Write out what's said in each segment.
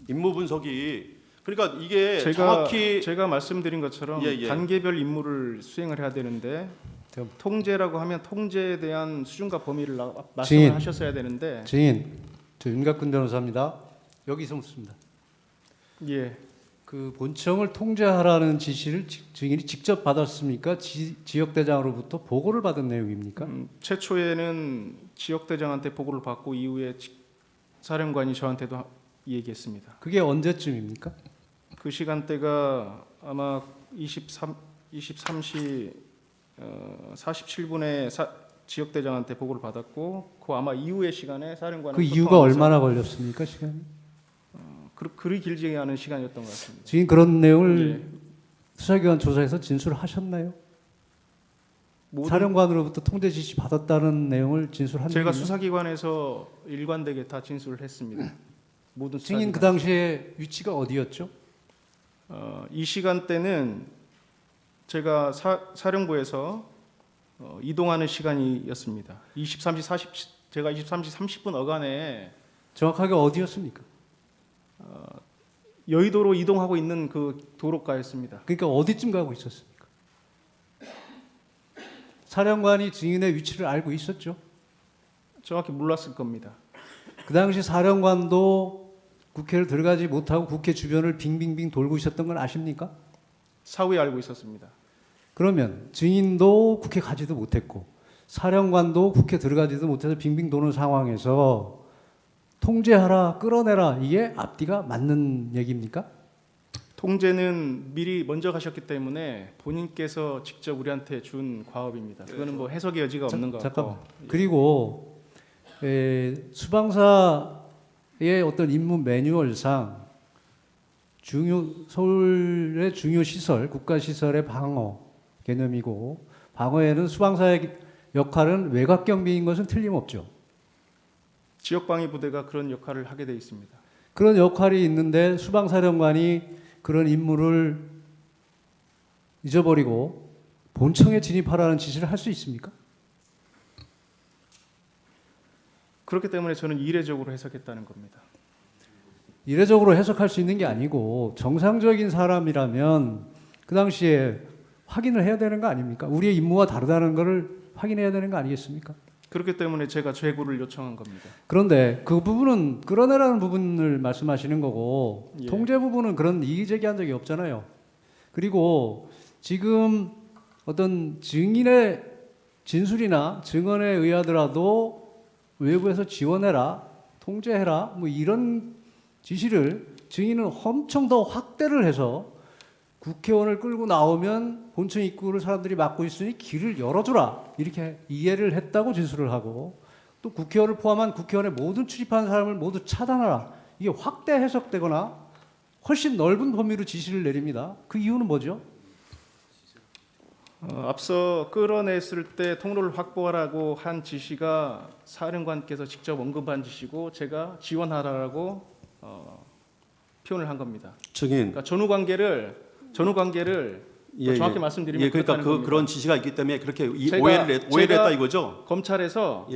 임무 분석이 그러니까 이게 제가 말씀드린 것처럼 단계별 임무를 수행을 해야 되는데 통제라고 하면 통제에 대한 수준과 범위를 말씀을 하셨어야 되는데 증인, 저 윤갑근 변호사입니다. 여기서 묻습니다. 예. 그 본청을 통제하라는 지시를 증인이 직접 받았습니까? 지역대장으로부터 보고를 받은 내용입니까? 최초에는 지역대장한테 보고를 받고 이후에 사령관이 저한테도 얘기했습니다. 그게 언제쯤입니까? 그 시간대가 아마 23시 47분에 지역대장한테 보고를 받았고 그 아마 이후의 시간에 사령관은 그 이유가 얼마나 걸렸습니까? 시간이? 그리 길지 않은 시간이었던 것 같습니다. 지금 그런 내용을 수사기관 조사에서 진술하셨나요? 사령관으로부터 통제 지시 받았다는 내용을 진술한 제가 적이 있나요? 수사기관에서 일관되게 다 진술을 했습니다. 모든 증인 그 수사기관. 당시에 위치가 어디였죠? 이 시간대는 제가 사령부에서 이동하는 시간이었습니다. 23시 제가 23시 30분 어간에 정확하게 어디였습니까? 여의도로 이동하고 있는 그 도로가였습니다. 그러니까 어디쯤 가고 있었습니까? 사령관이 증인의 위치를 알고 있었죠. 정확히 몰랐을 겁니다. 그 당시 사령관도 국회를 들어가지 못하고 국회 주변을 빙빙빙 돌고 있었던 건 아십니까? 사후에 알고 있었습니다. 그러면 증인도 국회 가지도 못했고 사령관도 국회 들어가지도 못해서 빙빙 도는 상황에서 통제하라, 끌어내라 이게 앞뒤가 맞는 얘기입니까? 통제는 미리 먼저 가셨기 때문에 본인께서 직접 우리한테 준 과업입니다. 그거는 뭐 해석의 여지가 없는 것 같고. 잠깐만. 그리고 수방사의 어떤 임무 매뉴얼상 서울의 중요 시설, 국가 시설의 방어 개념이고 방어에는 수방사의 역할은 외곽 경비인 것은 틀림없죠. 지역방위 부대가 그런 역할을 하게 돼 있습니다. 그런 역할이 있는데 수방사령관이 그런 임무를 잊어버리고 본청에 진입하라는 지시를 할 수 있습니까? 그렇기 때문에 저는 이례적으로 해석했다는 겁니다. 이례적으로 해석할 수 있는 게 아니고 정상적인 사람이라면 그 당시에 확인을 해야 되는 거 아닙니까? 우리의 임무와 다르다는 것을 확인해야 되는 거 아니겠습니까? 그렇기 때문에 제가 재구를 요청한 겁니다. 그런데 그 부분은 끌어내라는 부분을 말씀하시는 거고 통제 부분은 그런 이의 제기한 적이 없잖아요. 그리고 지금 어떤 증인의 진술이나 증언에 의하더라도 외부에서 지원해라, 통제해라 뭐 이런 지시를 증인은 엄청 더 확대를 해서 국회의원을 끌고 나오면 본청 입구를 사람들이 막고 있으니 길을 열어주라 이렇게 이해를 했다고 진술을 하고 또 국회의원을 포함한 국회의원의 모든 출입하는 사람을 모두 차단하라 이게 확대 해석되거나 훨씬 넓은 범위로 지시를 내립니다. 그 이유는 뭐죠? 앞서 끌어냈을 때 통로를 확보하라고 한 지시가 사령관께서 직접 언급한 지시고 제가 지원하라고 표현을 한 겁니다. 증인. 그러니까 전후 관계를 정확히 말씀드리면 그러니까 겁니다. 그런 지시가 있기 때문에 그렇게 제가- 오해를 했다 이거죠. 검찰에서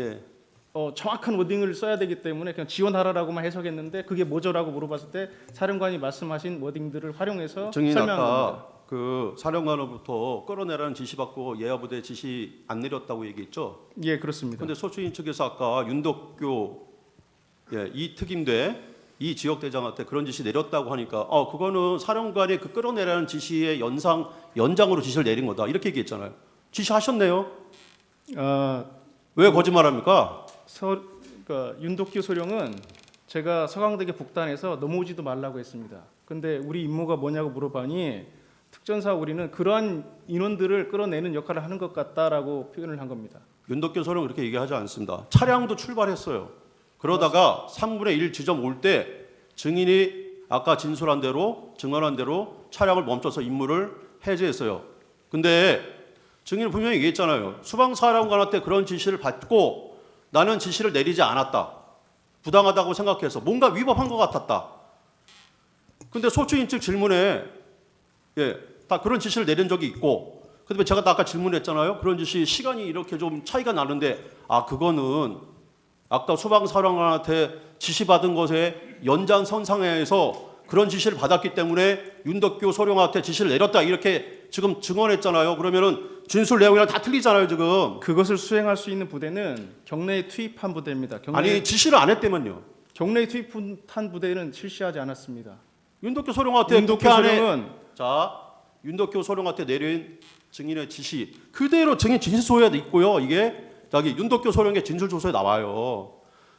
정확한 워딩을 써야 되기 때문에 그냥 지원하라라고만 해석했는데 그게 뭐죠라고 물어봤을 때 사령관이 말씀하신 워딩들을 활용해서 증인 설명한 겁니다. 아까 그 사령관으로부터 끌어내라는 지시 받고 예하부대 지시 안 내렸다고 얘기했죠. 예, 그렇습니다. 그런데 소추인 측에서 아까 윤덕교 이 특임대 이 지역대장한테 그런 지시 내렸다고 하니까 그거는 사령관이 그 끌어내라는 지시의 연장으로 지시를 내린 거다 이렇게 얘기했잖아요. 지시하셨네요. 왜 거짓말합니까? 그러니까 윤덕규 소령은 제가 서강대교 북단에서 넘어오지도 말라고 했습니다. 근데 우리 임무가 뭐냐고 물어봐니 특전사 우리는 그러한 인원들을 끌어내는 역할을 하는 것 같다라고 표현을 한 겁니다. 윤덕교 소령 그렇게 얘기하지 않습니다. 차량도 출발했어요. 그러다가 3분의 1 지점 올 때 증인이 아까 진술한 대로 증언한 대로 차량을 멈춰서 임무를 해제했어요. 근데 증인은 분명히 얘기했잖아요. 수방사령관한테 그런 지시를 받고 나는 지시를 내리지 않았다. 부당하다고 생각해서 뭔가 위법한 것 같았다. 근데 소추인 측 질문에 다 그런 지시를 내린 적이 있고 그다음에 제가 아까 질문했잖아요. 그런 지시 시간이 이렇게 좀 차이가 나는데 그거는 아까 수방사령관한테 지시받은 것에 연장선상에서 그런 지시를 받았기 때문에 윤덕교 소령한테 지시를 내렸다 이렇게 지금 증언했잖아요. 그러면은 진술 내용이랑 다 틀리잖아요 지금. 그것을 수행할 수 있는 부대는 경내에 투입한 부대입니다. 아니 지시를 안 했다면요. 경내에 투입한 부대는 실시하지 않았습니다. 윤덕교 소령한테 윤덕교 국회 안에 소령은 자 윤덕교 소령한테 내린 증인의 지시 그대로 증인 진술서에 있고요. 이게 저기 윤덕교 소령의 진술조서에 나와요.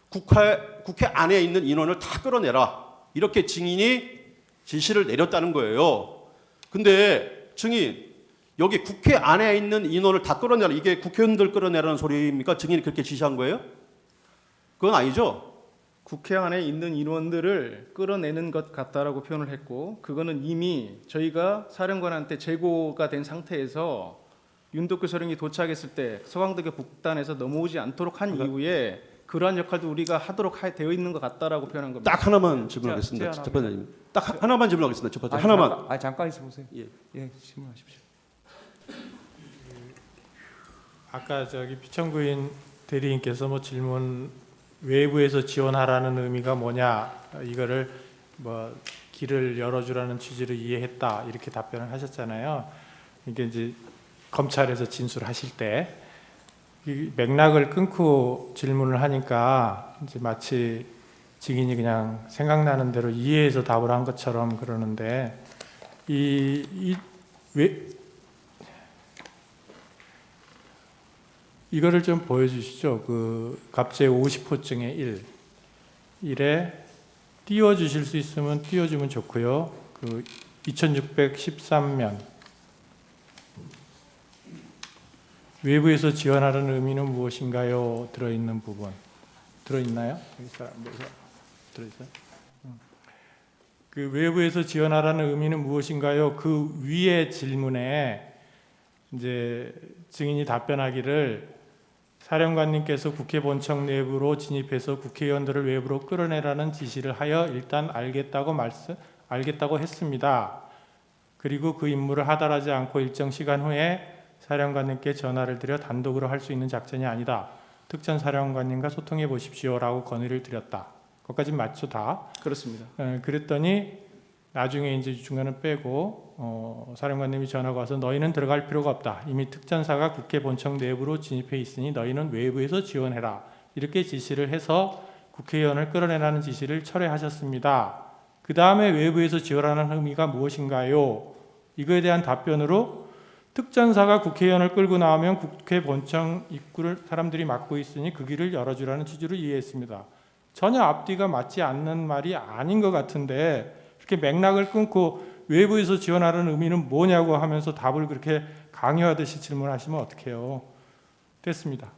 국회 안에 있는 인원을 다 끌어내라 이렇게 증인이 지시를 내렸다는 거예요. 근데 증인 여기 국회 안에 있는 인원을 다 끌어내라 이게 국회의원들 끌어내라는 소리입니까? 증인이 그렇게 지시한 거예요? 그건 아니죠. 국회 안에 있는 인원들을 끌어내는 것 같다라고 표현을 했고 그거는 이미 저희가 사령관한테 제고가 된 상태에서 윤덕교 소령이 도착했을 때 서강대교 북단에서 넘어오지 않도록 한 이후에 그러한 역할도 우리가 하도록 되어 있는 것 같다라고 표현한 겁니다. 딱 하나만 질문하겠습니다. 제안합니다. 재판장님. 딱 하나만 질문하겠습니다. 재판장님. 하나만. 잠깐 있어 보세요. 예. 예, 질문하십시오. 아까 저기 피청구인 대리인께서 뭐 질문 외부에서 지원하라는 의미가 뭐냐 이거를 뭐 길을 열어주라는 취지로 이해했다 이렇게 답변을 하셨잖아요. 이게 이제 검찰에서 진술하실 때 이 맥락을 끊고 질문을 하니까 이제 마치 증인이 그냥 생각나는 대로 이해해서 답을 한 것처럼 그러는데 이거를 좀 보여주시죠. 그 갑제 50호증의 1에 띄워주실 수 있으면 띄워주면 좋고요. 그 2613면 외부에서 지원하라는 의미는 무엇인가요? 들어있는 부분 들어있나요? 여기 사람들에서 들어있어요? 그 외부에서 지원하라는 의미는 무엇인가요? 그 위에 질문에 이제 증인이 답변하기를 사령관님께서 국회 본청 내부로 진입해서 국회의원들을 외부로 끌어내라는 지시를 하여 일단 알겠다고 했습니다. 그리고 그 임무를 하달하지 않고 일정 시간 후에 사령관님께 전화를 드려 단독으로 할 수 있는 작전이 아니다. 특전 사령관님과 소통해 보십시오라고 건의를 드렸다. 거기까지 맞죠 다? 그렇습니다. 그랬더니 나중에 이제 중간은 빼고 사령관님이 전화가 와서 너희는 들어갈 필요가 없다. 이미 특전사가 국회 본청 내부로 진입해 있으니 너희는 외부에서 지원해라. 이렇게 지시를 해서 국회의원을 끌어내라는 지시를 철회하셨습니다. 그 다음에 외부에서 지원하는 의미가 무엇인가요? 이거에 대한 답변으로 특전사가 국회의원을 끌고 나오면 국회 본청 입구를 사람들이 막고 있으니 그 길을 열어주라는 취지로 이해했습니다. 전혀 앞뒤가 맞지 않는 말이 아닌 것 같은데 이렇게 맥락을 끊고 외부에서 지원하라는 의미는 뭐냐고 하면서 답을 그렇게 강요하듯이 질문하시면 어떡해요. 됐습니다.